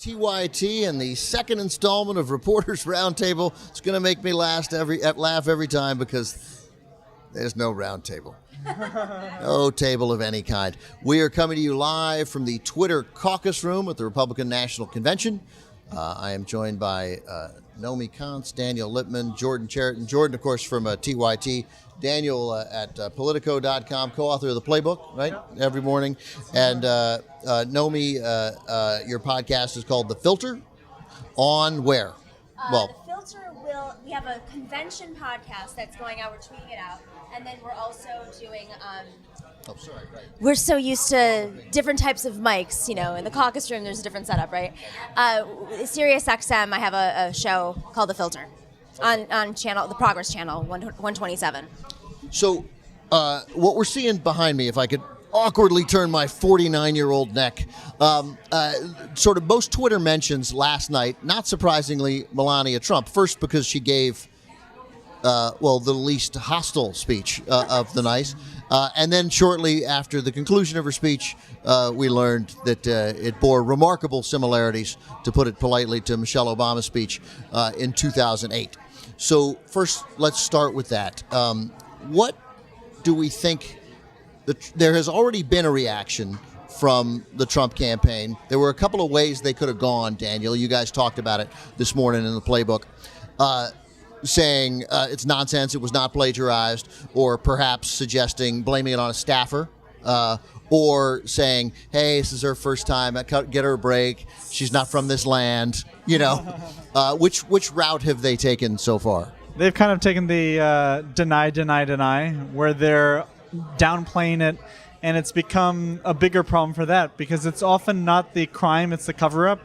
TYT and the second installment of Reporters Roundtable. It's going to make me laugh every time because there's no roundtable. No table of any kind. We are coming to you live from the Twitter caucus room at the Republican National Convention. I am joined by Nomi Kantz, Daniel Lippman, Jordan Cheriton. Jordan, of course, from TYT. Daniel at Politico.com, co-author of the Playbook, right? Every morning. And Nomi, your podcast is called The Filter. On where? The Filter we have a convention podcast that's going out. We're tweeting it out. And then we're also doing... Right. We're so used to different types of mics, in the caucus room there's a different setup, right? Sirius XM, I have a show called The Filter on channel, the Progress Channel, 127. So what we're seeing behind me, if I could awkwardly turn my 49-year-old neck, sort of most Twitter mentions last night, not surprisingly, Melania Trump. First, because she gave, the least hostile speech of the night. And then shortly after the conclusion of her speech, we learned that it bore remarkable similarities, to put it politely, to Michelle Obama's speech in 2008. So first, let's start with that. What do we think? There has already been a reaction from the Trump campaign. There were a couple of ways they could have gone, Daniel. You guys talked about it this morning in the Playbook. Saying it's nonsense, it was not plagiarized, or perhaps blaming it on a staffer, or saying, hey, this is her first time, get her a break, she's not from this land, Which route have they taken so far? They've kind of taken the deny, where they're downplaying it, and it's become a bigger problem for that, because it's often not the crime, it's the cover-up.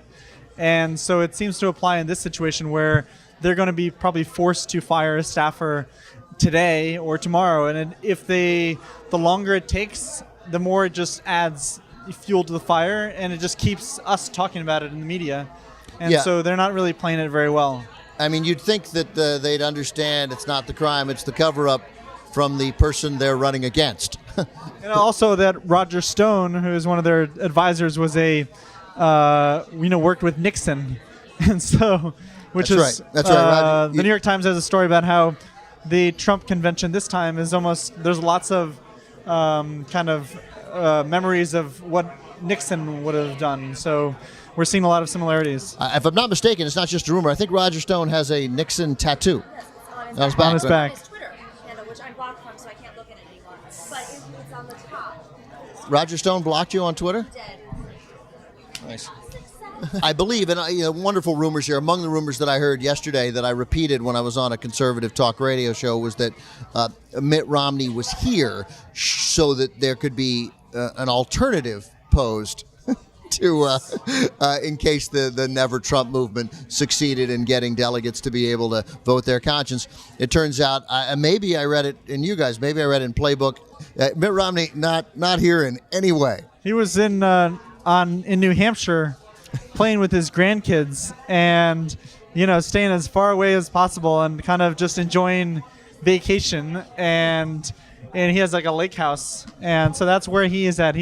And so it seems to apply in this situation where they're going to be probably forced to fire a staffer today or tomorrow. And the longer it takes, the more it just adds fuel to the fire, and it just keeps us talking about it in the media. And so they're not really playing it very well. I mean, you'd think that they'd understand it's not the crime, it's the cover-up from the person they're running against. And also that Roger Stone, who is one of their advisors, was worked with Nixon. And so... That's right. The New York Times has a story about how the Trump convention this time is there's lots of memories of what Nixon would have done. So we're seeing a lot of similarities. If I'm not mistaken, it's not just a rumor. I think Roger Stone has a Nixon tattoo. Yes, on his back. His Twitter handle, which I'm blocked from, so I can't look at it anymore. But it's on the top. Roger Stone blocked you on Twitter? He did. Nice. I believe, and wonderful rumors here. Among the rumors that I heard yesterday that I repeated when I was on a conservative talk radio show was that Mitt Romney was here so that there could be an alternative posed to in case the Never Trump movement succeeded in getting delegates to be able to vote their conscience. It turns out, maybe I read it in you guys, maybe I read it in Playbook. Mitt Romney not here in any way. He was in New Hampshire, playing with his grandkids and, staying as far away as possible and kind of just enjoying vacation. And he has like a lake house. And so that's where he is at.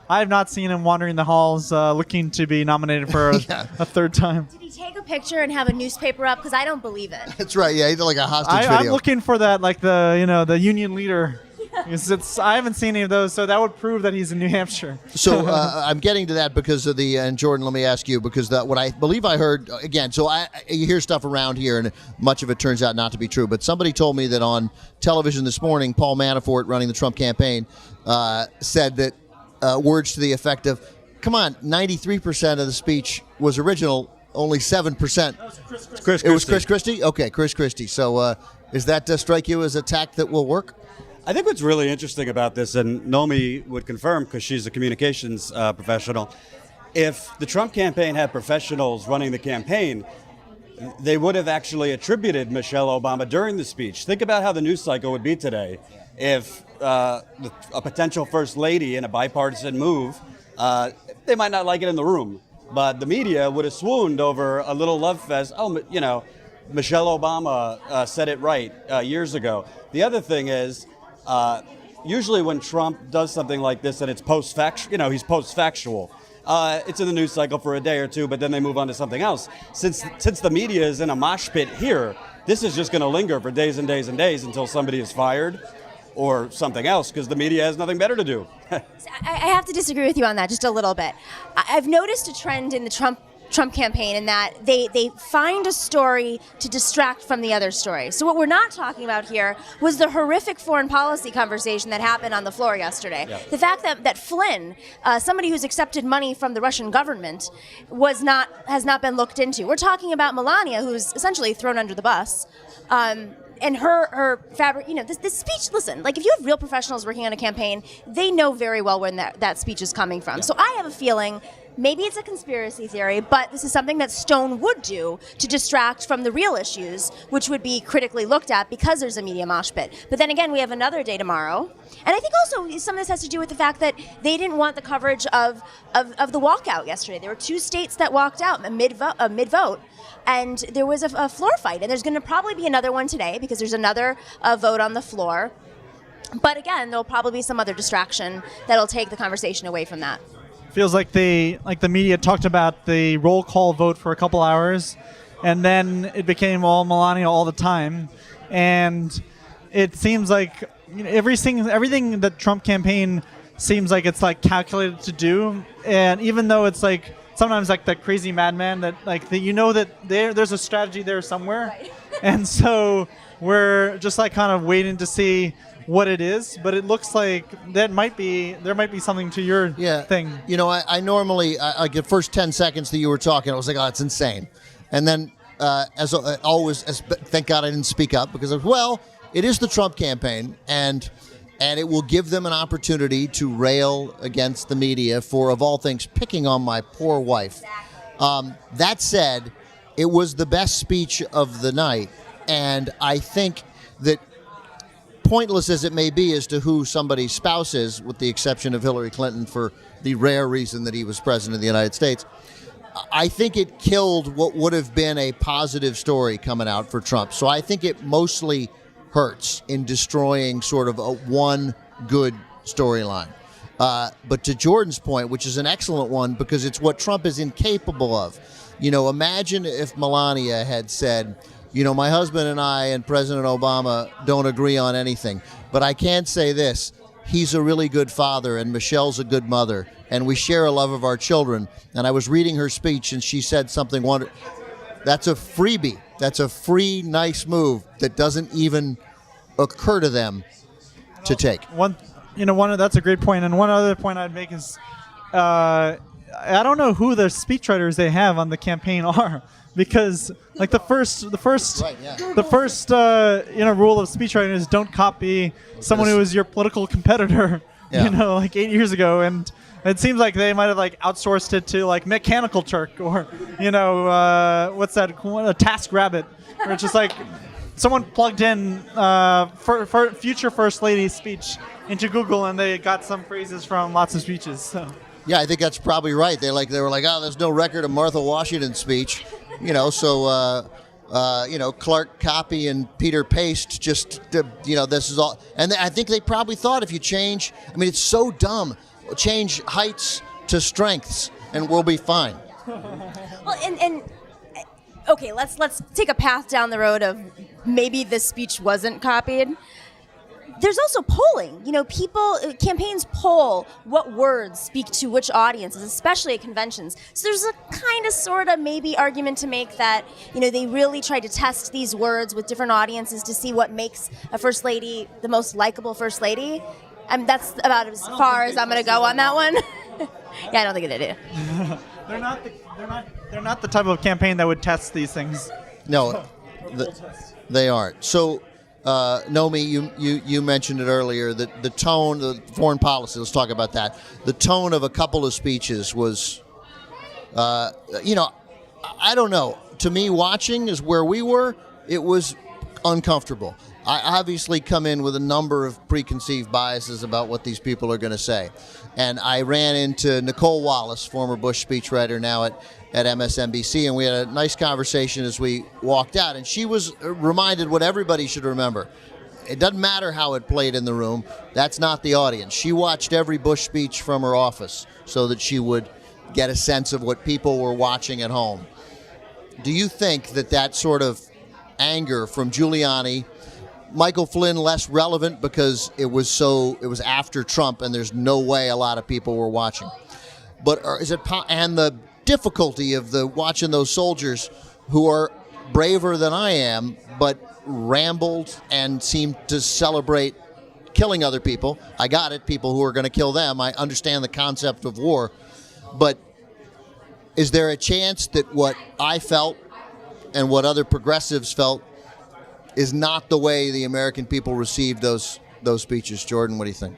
I have not seen him wandering the halls looking to be nominated for a third time. Did he take a picture and have a newspaper up? Because I don't believe it. That's right. Yeah, he did like a hostage video. I'm looking for that, like the union leader. I haven't seen any of those, so that would prove that he's in New Hampshire. So I'm getting to that because of and Jordan, let me ask you, because what I believe I heard, again, so you hear stuff around here, and much of it turns out not to be true, but somebody told me that on television this morning, Paul Manafort, running the Trump campaign, said that words to the effect of, come on, 93% of the speech was original, only 7%. It was Chris Christie? Okay, Chris Christie. So does that strike you as a tack that will work? I think what's really interesting about this, and Nomi would confirm because she's a communications professional, if the Trump campaign had professionals running the campaign, they would have actually attributed Michelle Obama during the speech. Think about how the news cycle would be today if a potential first lady in a bipartisan move, they might not like it in the room, but the media would have swooned over a little love fest. Michelle Obama said it right years ago. The other thing is, usually when Trump does something like this and it's post-factual, he's post-factual. it's in the news cycle for a day or two, but then they move on to something else. Since the media is in a mosh pit here, this is just going to linger for days and days and days until somebody is fired or something else, because the media has nothing better to do. I have to disagree with you on that just a little bit. I've noticed a trend in the Trump campaign in that they find a story to distract from the other story. So what we're not talking about here was the horrific foreign policy conversation that happened on the floor yesterday. Yeah. The fact that Flynn, somebody who's accepted money from the Russian government, has not been looked into. We're talking about Melania, who's essentially thrown under the bus. And her fabric, this speech, listen, like if you have real professionals working on a campaign, they know very well where that speech is coming from. Yeah. So I have a feeling maybe it's a conspiracy theory, but this is something that Stone would do to distract from the real issues, which would be critically looked at because there's a media mosh pit. But then again, we have another day tomorrow. And I think also some of this has to do with the fact that they didn't want the coverage of the walkout yesterday. There were 2 states that walked out mid-vote. And there was a floor fight, and there's going to probably be another one today because there's another vote on the floor. But again, there'll probably be some other distraction that'll take the conversation away from that. Feels like the media talked about the roll call vote for a couple hours, and then it became all Melania all the time. And it seems like everything that Trump campaign seems like it's like calculated to do, and even though it's like sometimes like that crazy madman that that there's a strategy there somewhere, right. And so we're just like kind of waiting to see what it is, but it looks like there might be something to your thing. I normally like the first 10 seconds that you were talking, I was like, oh, it's insane, and then as always, thank God I didn't speak up because it is the Trump campaign, and it will give them an opportunity to rail against the media for, of all things, picking on my poor wife. That said, it was the best speech of the night, and I think that, pointless as it may be as to who somebody's spouse is, with the exception of Hillary Clinton for the rare reason that he was president of the United States, I think it killed what would have been a positive story coming out for Trump. So I think it mostly hurts in destroying sort of one good storyline. But to Jordan's point, which is an excellent one because it's what Trump is incapable of. Imagine if Melania had said, my husband and I and President Obama don't agree on anything, but I can say this, he's a really good father and Michelle's a good mother and we share a love of our children. And I was reading her speech and she said something wonderful. That's a freebie. That's a free, nice move that doesn't even occur to them to take. That's a great point. And one other point I'd make is, I don't know who the speechwriters they have on the campaign are, because like the first rule of speechwriting is don't copy someone who is your political competitor. Yeah. Like 8 years ago, and it seems like they might have like outsourced it to like Mechanical Turk or what's that? A Task Rabbit, where it's just like someone plugged in for future First Lady's speech into Google and they got some phrases from lots of speeches. So. Yeah, I think that's probably right. They were like, oh, there's no record of Martha Washington's speech, so Clark copy and Peter paste. Just this is all, and I think they probably thought if you change, it's so dumb. Change heights to strengths, and we'll be fine. Well, and okay, let's take a path down the road of maybe this speech wasn't copied. There's also polling. Campaigns poll what words speak to which audiences, especially at conventions. So there's a kind of, sort of, maybe argument to make that, they really tried to test these words with different audiences to see what makes a first lady the most likable first lady. That's about as far as I'm going to go on that one. Yeah, I don't think they do. They're not the type of campaign that would test these things. No, they aren't. So, Nomi, you mentioned it earlier, that the tone, the foreign policy, let's talk about that. The tone of a couple of speeches was, I don't know. To me, watching is where we were, it was uncomfortable. I obviously come in with a number of preconceived biases about what these people are going to say. And I ran into Nicole Wallace, former Bush speechwriter, now at MSNBC, and we had a nice conversation as we walked out. And she was reminded what everybody should remember. It doesn't matter how it played in the room. That's not the audience. She watched every Bush speech from her office so that she would get a sense of what people were watching at home. Do you think that sort of anger from Giuliani, Michael Flynn less relevant because it was after Trump and there's no way a lot of people were watching, but is it, and the difficulty of watching those soldiers who are braver than I am, but rambled and seemed to celebrate killing other people. I got it, people who are going to kill them. I understand the concept of war. But is there a chance that what I felt and what other progressives felt is not the way the American people received those speeches? Jordan, what do you think?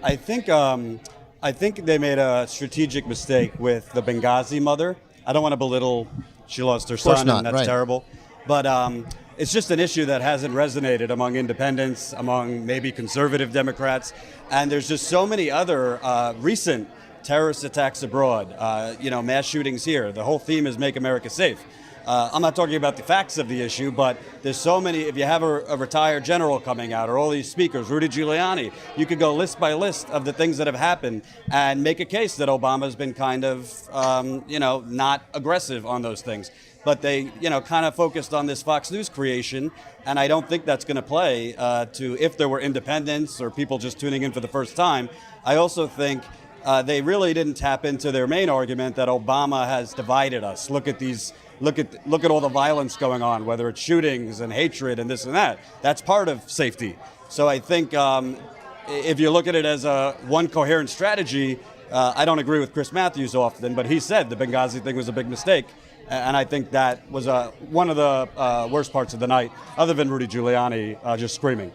I think they made a strategic mistake with the Benghazi mother. I don't want to belittle. She lost her son, and that's terrible. But it's just an issue that hasn't resonated among independents, among maybe conservative Democrats. And there's just so many other recent terrorist attacks abroad, mass shootings here. The whole theme is Make America Safe. I'm not talking about the facts of the issue, but there's so many. If you have a retired general coming out, or all these speakers, Rudy Giuliani, you could go list by list of the things that have happened and make a case that Obama's been kind of, not aggressive on those things. But they, kind of focused on this Fox News creation, and I don't think that's going to play to if there were independents or people just tuning in for the first time. I also think they really didn't tap into their main argument that Obama has divided us. Look at all the violence going on, whether it's shootings and hatred and this and that. That's part of safety. So I think if you look at it as one coherent strategy, I don't agree with Chris Matthews often, but he said the Benghazi thing was a big mistake. And I think that was one of the worst parts of the night, other than Rudy Giuliani just screaming.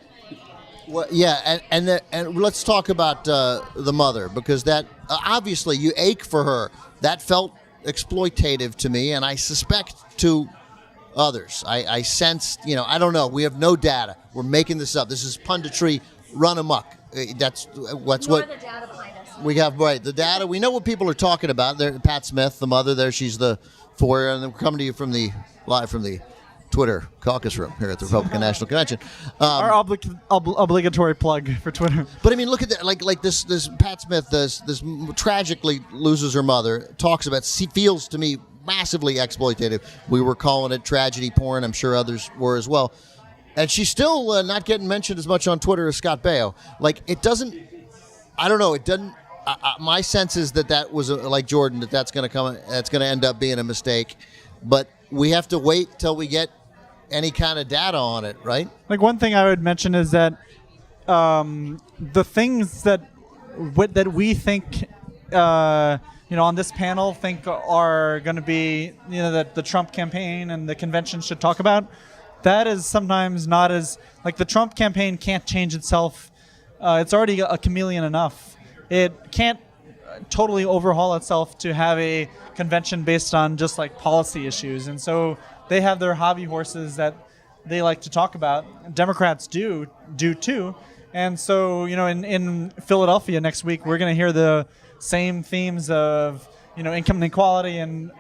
Well, yeah, and let's talk about the mother, because that obviously you ache for her. That felt exploitative to me, and I suspect to others. I sensed, I don't know. We have no data. We're making this up. This is punditry run amok. That's what the data behind us. We have, right, the data. We know what people are talking about. There, Pat Smith, the mother there, she's the foyer, and then we're coming to you live from the Twitter caucus room here at the Republican National Convention. Our obligatory plug for Twitter. But I mean, look at that. Like this Pat Smith, this tragically loses her mother. Talks about, feels to me massively exploitative. We were calling it tragedy porn. I'm sure others were as well. And she's still not getting mentioned as much on Twitter as Scott Baio. Like, it doesn't. I don't know. It doesn't. My sense is that was like Jordan. That's going to come. That's going to end up being a mistake. But we have to wait till we get any kind of data on it, right? Like, one thing I would mention is that the things that we think, on this panel think are going to be, that the Trump campaign and the convention should talk about, that is sometimes not as, like, the Trump campaign can't change itself. It's already a chameleon enough. It can't totally overhaul itself to have a convention based on just like policy issues. And so they have their hobby horses that they like to talk about. Democrats do too. And so, in Philadelphia next week, we're going to hear the same themes of, income inequality and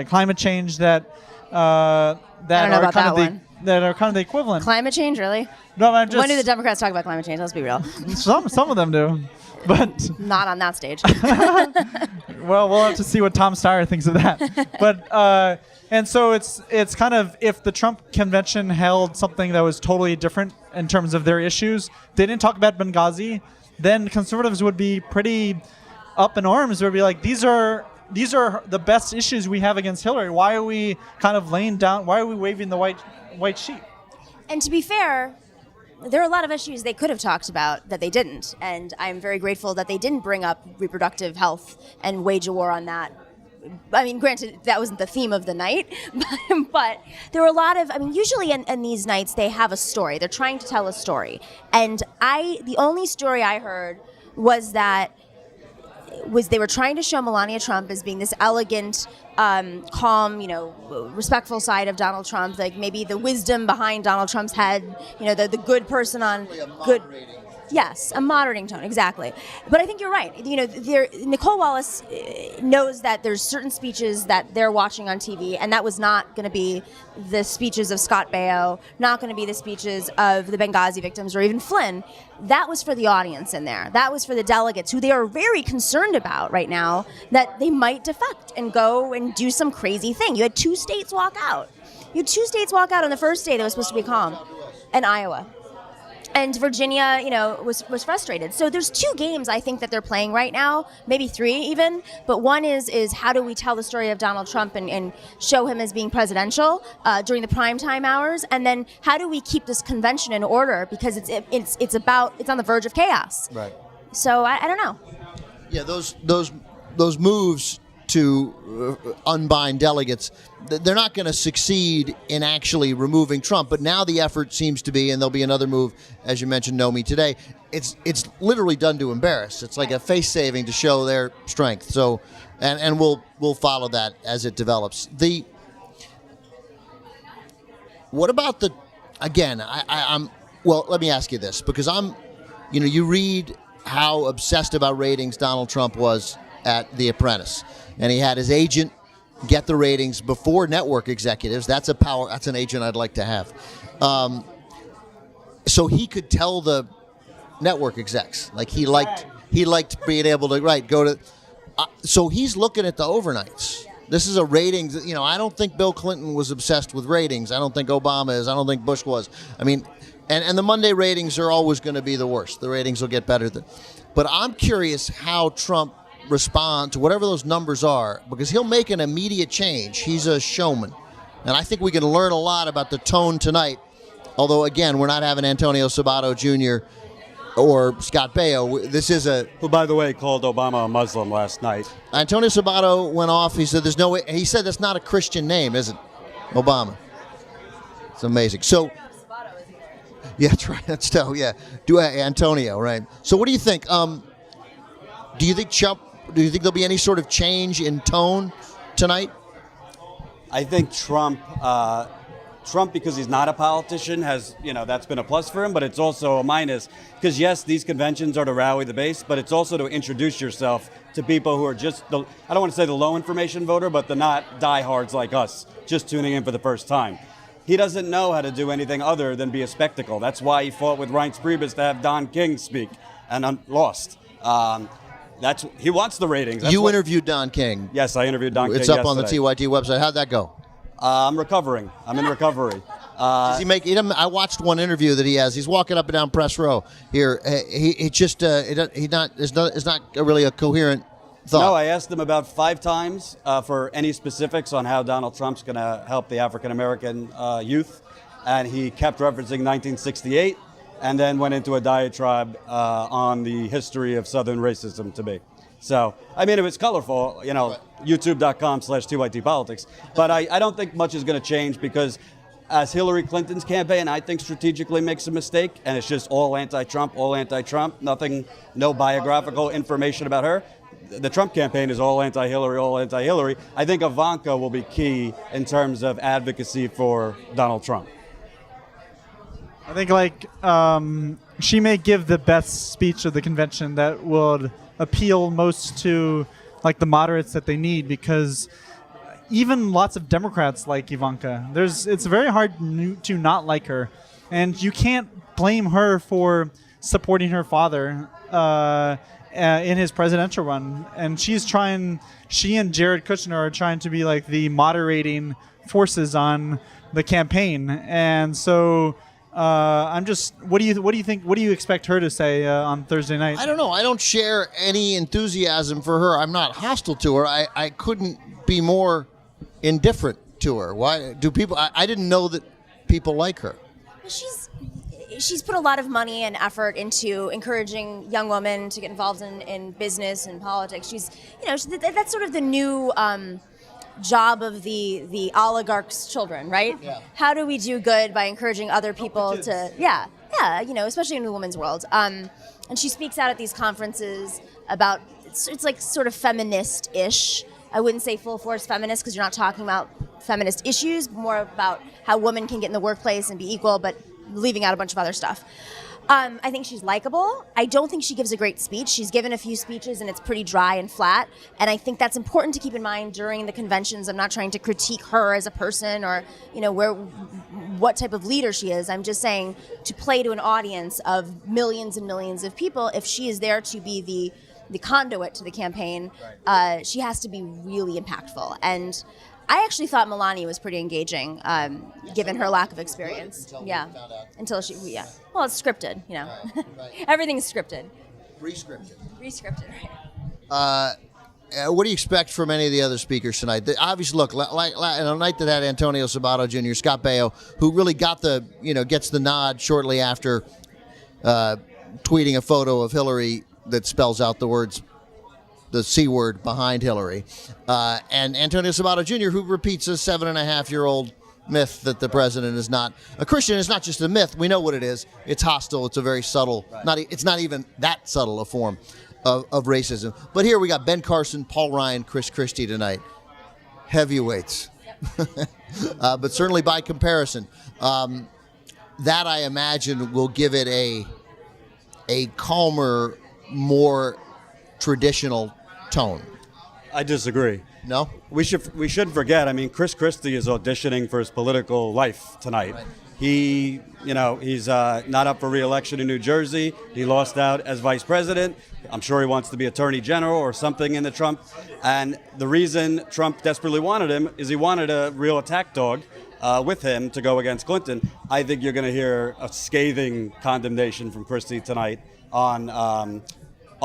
climate change that are kind of the equivalent. Climate change, really? No, when do the Democrats talk about climate change? Let's be real. Some of them do, but not on that stage. Well, we'll have to see what Tom Steyer thinks of that. But and so it's kind of, if the Trump convention held something that was totally different in terms of their issues, they didn't talk about Benghazi, then conservatives would be pretty up in arms. They would be like, these are the best issues we have against Hillary. Why are we kind of laying down? Why are we waving the white sheet? And to be fair, there are a lot of issues they could have talked about that they didn't. And I'm very grateful that they didn't bring up reproductive health and wage a war on that. I mean, granted, that wasn't the theme of the night, but there were a lot of, usually in these nights, they have a story. They're trying to tell a story. And the only story I heard was that they were trying to show Melania Trump as being this elegant, calm, respectful side of Donald Trump, like maybe the wisdom behind Donald Trump's head, the good person on good. Yes, a moderating tone, exactly. But I think you're right. Nicole Wallace knows that there's certain speeches that they're watching on TV, and that was not going to be the speeches of Scott Baio, not going to be the speeches of the Benghazi victims or even Flynn. That was for the audience in there. That was for the delegates who they are very concerned about right now that they might defect and go and do some crazy thing. You had 2 states walk out. You had 2 states walk out on the first day that was supposed to be calm, and Iowa. And Virginia, was frustrated. So there's 2 games I think that they're playing right now, maybe 3 even. But one is how do we tell the story of Donald Trump and show him as being presidential during the primetime hours, and then how do we keep this convention in order because it's on the verge of chaos. Right. So I don't know. Yeah, those moves to unbind delegates, they're not going to succeed in actually removing Trump. But now the effort seems to be, and there'll be another move, as you mentioned, Nomi, today. It's literally done to embarrass. It's like a face saving to show their strength. So, and we'll follow that as it develops. What about again? Well, let me ask you this because you read how obsessed about ratings Donald Trump was at The Apprentice. And he had his agent get the ratings before network executives. That's an agent I'd like to have. So he could tell the network execs. Like he liked being able to go to. So he's looking at the overnights. This is a ratings. I don't think Bill Clinton was obsessed with ratings. I don't think Obama is. I don't think Bush was. I mean, and the Monday ratings are always going to be the worst. The ratings will get better. But I'm curious how Trump respond to whatever those numbers are, because he'll make an immediate change. He's a showman. And I think we can learn a lot about the tone tonight. Although, again, we're not having Antonio Sabato Jr. or Scott Baio. This is who, by the way, called Obama a Muslim last night. Antonio Sabato went off. He said there's no way. He said that's not a Christian name, is it? Obama. It's amazing. So, yeah, that's right. That's still, yeah. Antonio, right. So what do you think? Do you think there'll be any sort of change in tone tonight? I think Trump, because he's not a politician, has, that's been a plus for him, but it's also a minus. Because, yes, these conventions are to rally the base, but it's also to introduce yourself to people who are just, I don't want to say the low information voter, but the not diehards like us, just tuning in for the first time. He doesn't know how to do anything other than be a spectacle. That's why he fought with Reince Priebus to have Don King speak and lost. He wants the ratings. You interviewed Don King. Yes, I interviewed Don King. It's up on the TYT website. How'd that go? I'm recovering. I'm in recovery. Does he make? I watched one interview that he has. He's walking up and down press row here. It's not really a coherent thought. No, I asked him about 5 times for any specifics on how Donald Trump's going to help the African American youth, and he kept referencing 1968. And then went into a diatribe on the history of Southern racism to me. So, I mean, it was colorful, youtube.com/TYTpolitics. But I don't think much is going to change because as Hillary Clinton's campaign, I think strategically makes a mistake. And it's just all anti-Trump, nothing, no biographical information about her. The Trump campaign is all anti-Hillary. I think Ivanka will be key in terms of advocacy for Donald Trump. I think she may give the best speech of the convention that would appeal most to the moderates that they need, because even lots of Democrats like Ivanka. It's very hard to not like her, and you can't blame her for supporting her father in his presidential run. And she and Jared Kushner are trying to be the moderating forces on the campaign, and so. What do you think? What do you expect her to say on Thursday night? I don't know. I don't share any enthusiasm for her. I'm not hostile to her. I couldn't be more indifferent to her. Why do people? I didn't know that people like her. She's put a lot of money and effort into encouraging young women to get involved in business and politics. That's sort of the new. Job of the oligarch's children, right? Yeah. How do we do good by encouraging other people to, especially in the women's world. And she speaks out at these conferences about, it's like sort of feminist-ish. I wouldn't say full force feminist because you're not talking about feminist issues, more about how women can get in the workplace and be equal, but leaving out a bunch of other stuff. I think she's likable. I don't think she gives a great speech. She's given a few speeches and it's pretty dry and flat. And I think that's important to keep in mind during the conventions. I'm not trying to critique her as a person or, what type of leader she is. I'm just saying to play to an audience of millions and millions of people, if she is there to be the conduit to the campaign, she has to be really impactful. And I actually thought Melania was pretty engaging, given her lack of experience. Until she. Well, it's scripted, Right. Everything's scripted. Re-scripted. Re-scripted, right. What do you expect from any of the other speakers tonight? Obviously, look, like on a night that had Antonio Sabato Jr., Scott Baio, who really gets the nod shortly after tweeting a photo of Hillary that spells out the C word behind Hillary, and Antonio Sabato Jr., who repeats a 7.5-year-old myth that the president is not a Christian. It's not just a myth. We know what it is. It's hostile. It's a very subtle, it's not even that subtle a form of racism. But here we got Ben Carson, Paul Ryan, Chris Christie tonight. Heavyweights. But certainly by comparison, that I imagine will give it a calmer, more traditional tone. I disagree. No? We shouldn't forget. I mean, Chris Christie is auditioning for his political life tonight. Right. He's not up for re-election in New Jersey. He lost out as vice president. I'm sure he wants to be attorney general or something in the Trump. And the reason Trump desperately wanted him is he wanted a real attack dog with him to go against Clinton. I think you're going to hear a scathing condemnation from Christie tonight on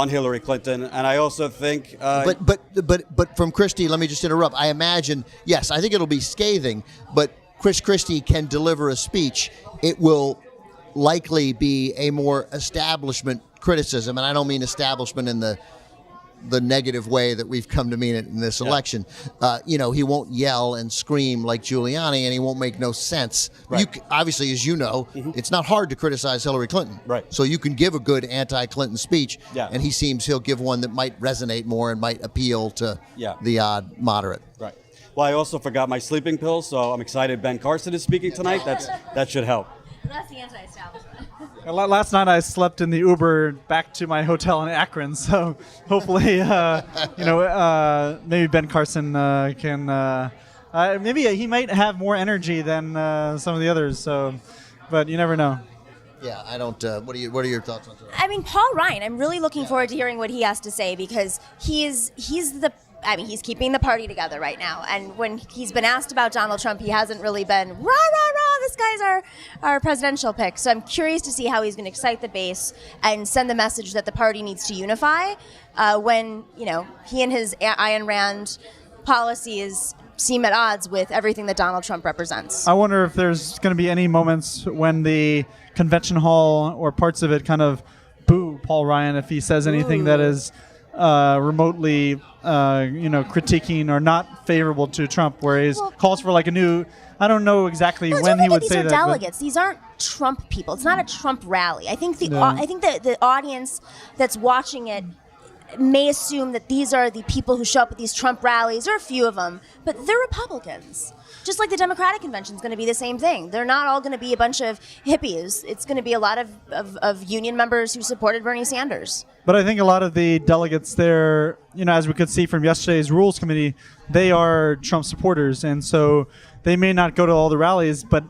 Hillary Clinton, and I also think. But from Christie, let me just interrupt. I imagine, yes, I think it'll be scathing, but Chris Christie can deliver a speech. It will likely be a more establishment criticism, and I don't mean establishment in the negative way that we've come to mean it in this election. He won't yell and scream like Giuliani, and he won't make no sense. Right. Obviously, as you know, it's not hard to criticize Hillary Clinton. Right. So you can give a good anti-Clinton speech, Yeah. and he'll give one that might resonate more and might appeal to the odd moderate. Right. Well, I also forgot my sleeping pills, so I'm excited Ben Carson is speaking tonight. That should help. That's the anti-establishment. Last night I slept in the Uber back to my hotel in Akron, so hopefully, maybe Ben Carson can. Maybe he might have more energy than some of the others. So, but you never know. Yeah, I don't. What are your thoughts on that? I mean, Paul Ryan. I'm really looking forward to hearing what he has to say because he's keeping the party together right now. And when he's been asked about Donald Trump, he hasn't really been rah rah rah. This guy's our presidential pick. So I'm curious to see how he's going to excite the base and send the message that the party needs to unify. When he and his Ayn Rand policies seem at odds with everything that Donald Trump represents. I wonder if there's going to be any moments when the convention hall or parts of it kind of boo Paul Ryan if he says anything that is remotely, critiquing or not favorable to Trump, where he calls for like a new. I don't know exactly when he would say that. These are delegates. These aren't Trump people. It's not a Trump rally. I think the audience that's watching it may assume that these are the people who show up at these Trump rallies, or a few of them, but they're Republicans. Just like the Democratic convention is going to be the same thing. They're not all going to be a bunch of hippies. It's going to be a lot of union members who supported Bernie Sanders. But I think a lot of the delegates there, as we could see from yesterday's Rules Committee, they are Trump supporters. And so they may not go to all the rallies, but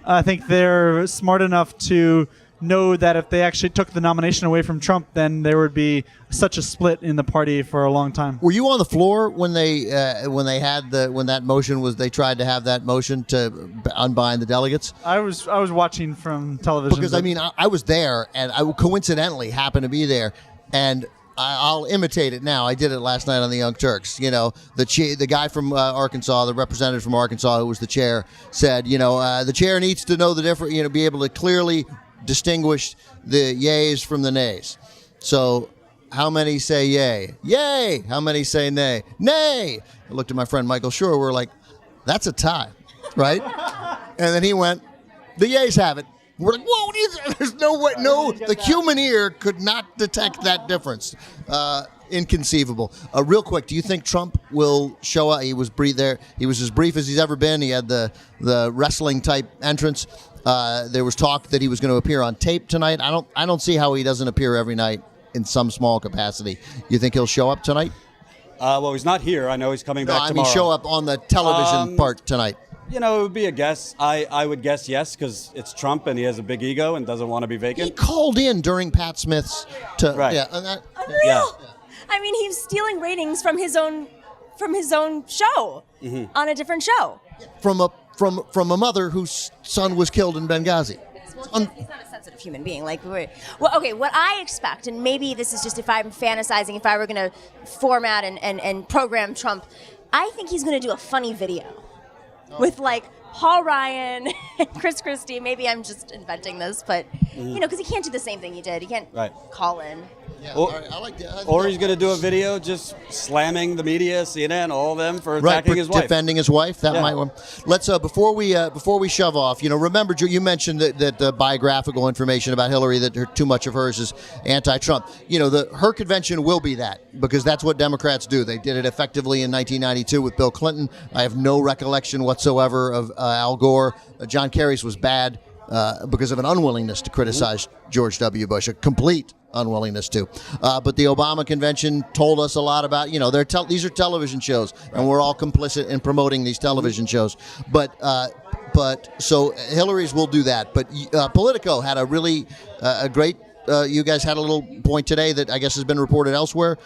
I think they're smart enough to know that if they actually took the nomination away from Trump, then there would be such a split in the party for a long time. Were you on the floor when they that motion was? They tried to have that motion to unbind the delegates. I was watching from television because I was there, and I coincidentally happened to be there, and I'll imitate it now. I did it last night on the Young Turks. The guy from Arkansas, the representative from Arkansas who was the chair, said, the chair needs to know the difference, be able to clearly distinguish the yays from the nays. So how many say yay? Yay! How many say nay? Nay! I looked at my friend Michael Schur. We're like, that's a tie, right? And then he went, the yays have it. We're like, whoa, there's no way, no, the human ear could not detect that difference. Inconceivable. Real quick, do you think Trump will show up? He was there. He was as brief as he's ever been. He had the wrestling type entrance. There was talk that he was going to appear on tape tonight. I don't see how he doesn't appear every night in some small capacity. You think he'll show up tonight? Well, he's not here. I know he's coming back tomorrow. Show up on the television part tonight. You know, it would be a guess. I would guess yes, because it's Trump and he has a big ego and doesn't want to be vacant. He called in during Pat Smith's. Right. Yeah, Unreal. Yeah. I mean, he's stealing ratings from his own show on a different show. from a mother whose son was killed in Benghazi. Well, he's not a sensitive human being. Like, okay, what I expect, and maybe this is just if I'm fantasizing, if I were going to format and program Trump, I think he's going to do a funny video with like Paul Ryan and Chris Christie. Maybe I'm just inventing this, but because he can't do the same thing he did. He can't call in. Yeah, I like that. Or he's going to do a video just slamming the media, CNN, all of them for attacking his wife. Defending his wife. That might one. Let's before we shove off. Remember you mentioned that biographical information about Hillary, that too much of hers is anti-Trump. Her convention will be that, because that's what Democrats do. They did it effectively in 1992 with Bill Clinton. I have no recollection whatsoever of Al Gore. John Kerry's was bad because of an unwillingness to criticize George W. Bush, a complete unwillingness to. But the Obama convention told us a lot about, these are television shows, and we're all complicit in promoting these television shows. But so Hillary's will do that. But Politico had a really a great. You guys had a little point today that I guess has been reported elsewhere.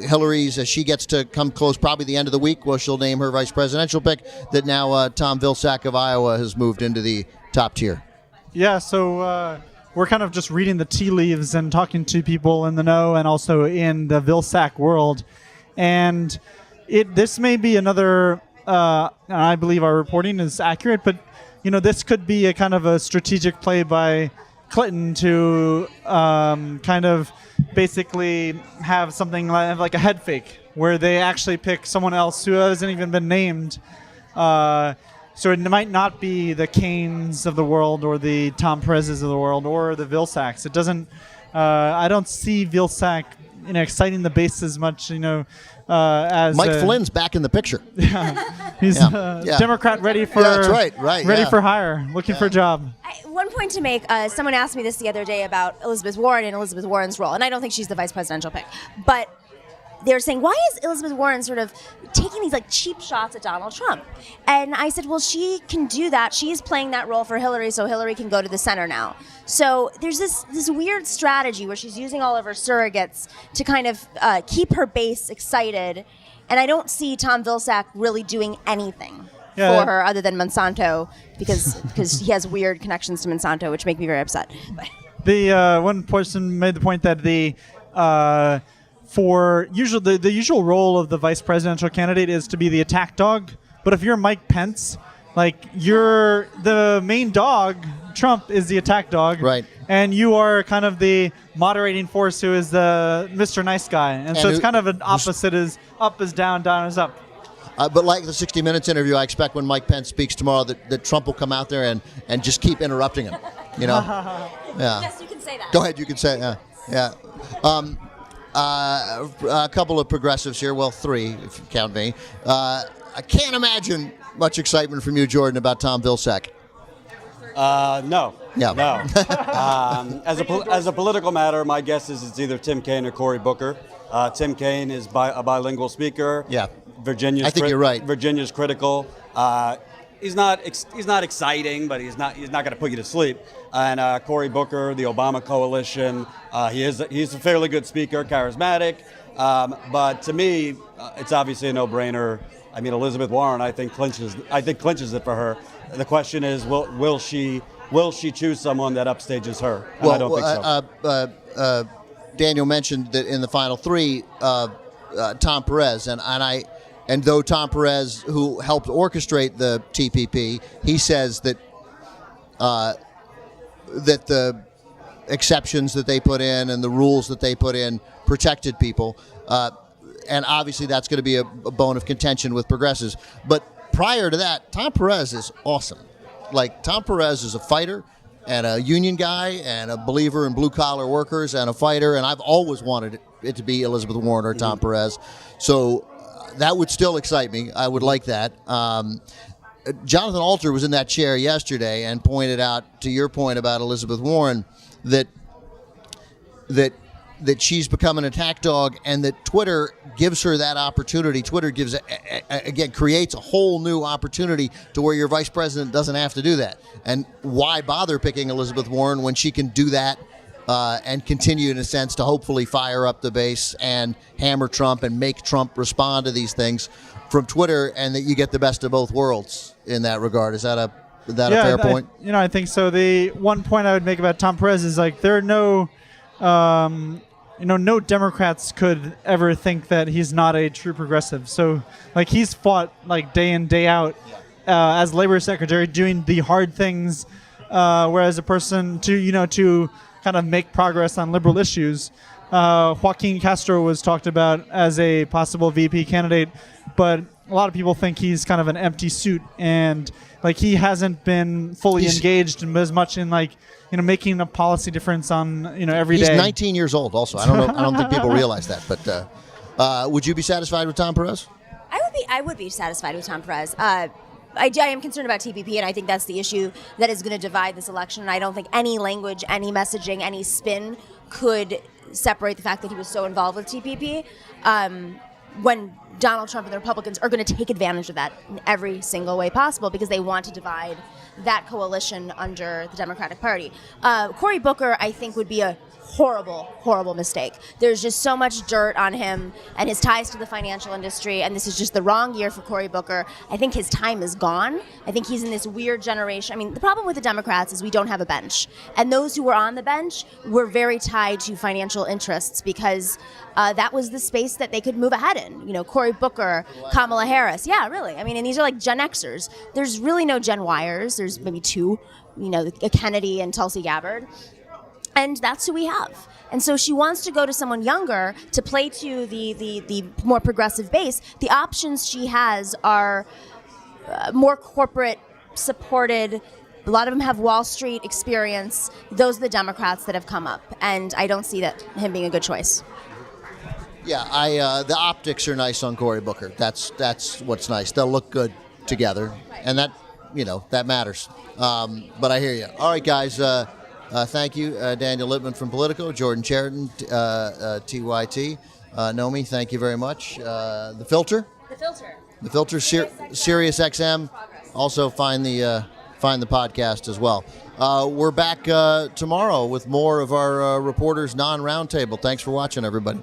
Hillary's, as she gets to come close, probably the end of the week, she'll name her vice presidential pick. That now Tom Vilsack of Iowa has moved into the top tier. Yeah, so we're kind of just reading the tea leaves and talking to people in the know and also in the Vilsack world. And this may be another, I believe our reporting is accurate, but this could be a kind of a strategic play by Clinton to kind of basically have something like a head fake where they actually pick someone else who hasn't even been named. So it might not be the Kanes of the world or the Tom Perez's of the world or the Vilsacks. It doesn't. I don't see Vilsack exciting the base as much. As Mike Flynn's back in the picture. He's a Democrat ready for that's right, ready for hire, looking for a job. One point to make, someone asked me this the other day about Elizabeth Warren and Elizabeth Warren's role, and I don't think she's the vice presidential pick, but they're saying, why is Elizabeth Warren sort of taking these cheap shots at Donald Trump? And I said, well, she can do that. She is playing that role for Hillary, so Hillary can go to the center now. So there's this weird strategy where she's using all of her surrogates to kind of keep her base excited, and I don't see Tom Vilsack really doing anything for her other than Monsanto, because he has weird connections to Monsanto, which make me very upset. The one person made the point that the usual role of the vice presidential candidate is to be the attack dog. But if you're Mike Pence, you're the main dog, Trump is the attack dog, right? And you are kind of the moderating force, who is the Mr. Nice Guy, and so it's kind of an opposite: is up is down, down is up. But like the 60 Minutes interview, I expect when Mike Pence speaks tomorrow that Trump will come out there and just keep interrupting him. Yeah. Yes, you can say that. Go ahead, you can say it. Yeah. A couple of progressives here. Well, three, if you count me. I can't imagine much excitement from you, Jordan, about Tom Vilsack. No. Yeah. No. As a political matter, my guess is it's either Tim Kaine or Cory Booker. Tim Kaine is a bilingual speaker. Yeah. I think you're right. Virginia's critical. He's not exciting, but he's not going to put you to sleep. And Cory Booker, the Obama coalition, he's a fairly good speaker, charismatic. But to me, it's obviously a no-brainer. I mean, Elizabeth Warren, I think clinches it for her. The question is, will she choose someone that upstages her? And I don't think so. Daniel mentioned that in the final three, Tom Perez, and though Tom Perez, who helped orchestrate the TPP, he says that that the exceptions that they put in and the rules that they put in protected people, and obviously that's going to be a bone of contention with progressives. But prior to that, Tom Perez is awesome. Tom Perez is a fighter. and a union guy and a believer in blue collar workers and a fighter, and I've always wanted it to be Elizabeth Warren or Tom Perez. So that would still excite me. I would like that. Jonathan Alter was in that chair yesterday and pointed out, to your point about Elizabeth Warren, that she's become an attack dog, and that Twitter gives her that opportunity. Twitter gives, again, creates a whole new opportunity to where your vice president doesn't have to do that. And why bother picking Elizabeth Warren when she can do that and continue, in a sense, to hopefully fire up the base and hammer Trump and make Trump respond to these things from Twitter, and that you get the best of both worlds in that regard. Is that a fair point? I think so. The one point I would make about Tom Perez is, like, there are no no Democrats could ever think that he's not a true progressive. So, like, he's fought, like, day in, day out as labor secretary, doing the hard things, whereas a person to kind of make progress on liberal issues. Joaquin Castro was talked about as a possible VP candidate, but a lot of people think he's kind of an empty suit, and, like, he hasn't been fully engaged as much in, like, making a policy difference on, every day. He's 19 years old also. I don't think people realize that. But would you be satisfied with Tom Perez? I would be satisfied with Tom Perez. I am concerned about TPP, and I think that's the issue that is going to divide this election. And I don't think any language, any messaging, any spin could separate the fact that he was so involved with TPP. When Donald Trump and the Republicans are going to take advantage of that in every single way possible, because they want to divide that coalition under the Democratic Party. Cory Booker, I think, would be a horrible, horrible mistake. There's just so much dirt on him and his ties to the financial industry, and this is just the wrong year for Cory Booker. I think his time is gone. I think he's in this weird generation. I mean, the problem with the Democrats is we don't have a bench, and those who were on the bench were very tied to financial interests, because that was the space that they could move ahead in. Cory Booker, Kamala Harris. Yeah, really. I mean, and these are like Gen Xers. There's really no Gen Yers. There's maybe two, Kennedy and Tulsi Gabbard. And that's who we have. And so she wants to go to someone younger to play to the more progressive base. The options she has are more corporate supported. A lot of them have Wall Street experience. Those are the Democrats that have come up. And I don't see him being a good choice. Yeah, the optics are nice on Cory Booker. That's what's nice. They'll look good together. And that matters. But I hear you. All right, guys. Thank you, Daniel Littman from Politico, Jordan Cheriton, TYT. Nomi, thank you very much. The Filter, Sirius XM. Also find the podcast as well. We're back tomorrow with more of our reporters non-roundtable. Thanks for watching, everybody.